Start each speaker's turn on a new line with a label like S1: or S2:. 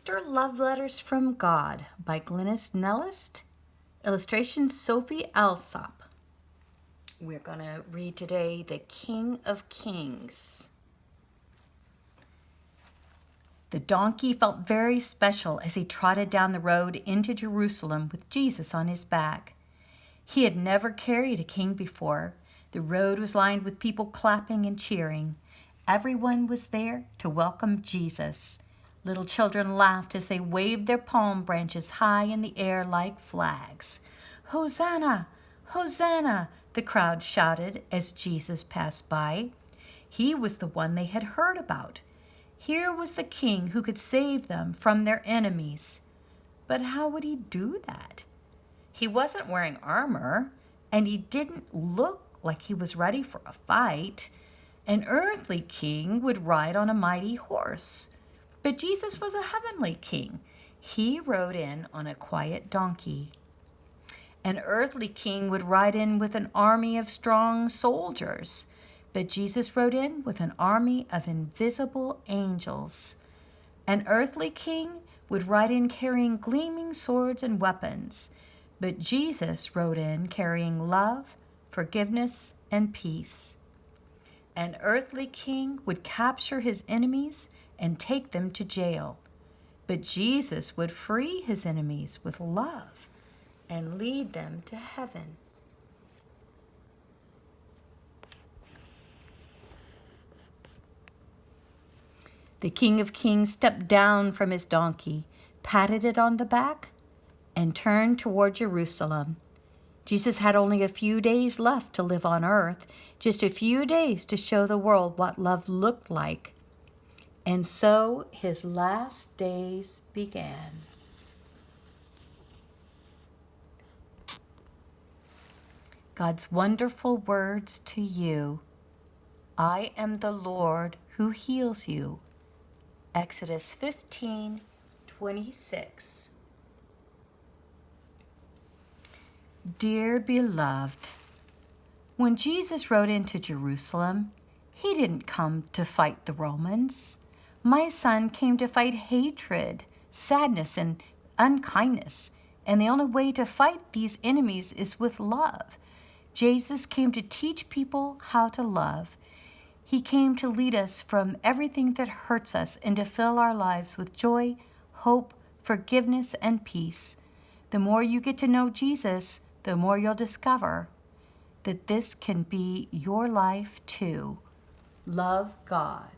S1: Monster Love Letters from God by Glenys Nellist. Illustration Sophie Allsopp. We're going to read today the King of Kings. The donkey felt very special as he trotted down the road into Jerusalem with Jesus on his back. He had never carried a king before. The road was lined with people clapping and cheering. Everyone was there to welcome Jesus. Little children laughed as they waved their palm branches high in the air like flags. "Hosanna! Hosanna!" the crowd shouted as Jesus passed by. He was the one they had heard about. Here was the king who could save them from their enemies. But how would he do that? He wasn't wearing armor, and he didn't look like he was ready for a fight. An earthly king would ride on a mighty horse. But Jesus was a heavenly king. He rode in on a quiet donkey. An earthly king would ride in with an army of strong soldiers. But Jesus rode in with an army of invisible angels. An earthly king would ride in carrying gleaming swords and weapons. But Jesus rode in carrying love, forgiveness, and peace. An earthly king would capture his enemies and take them to jail. But Jesus would free his enemies with love and lead them to heaven. The King of Kings stepped down from his donkey, patted it on the back, and turned toward Jerusalem. Jesus had only a few days left to live on earth, just a few days to show the world what love looked like. And so his last days began. God's wonderful words to you. I am the Lord who heals you. Exodus 15:26. Dear beloved, when Jesus rode into Jerusalem, he didn't come to fight the Romans. My son came to fight hatred, sadness, and unkindness. And the only way to fight these enemies is with love. Jesus came to teach people how to love. He came to lead us from everything that hurts us and to fill our lives with joy, hope, forgiveness, and peace. The more you get to know Jesus, the more you'll discover that this can be your life too. Love God.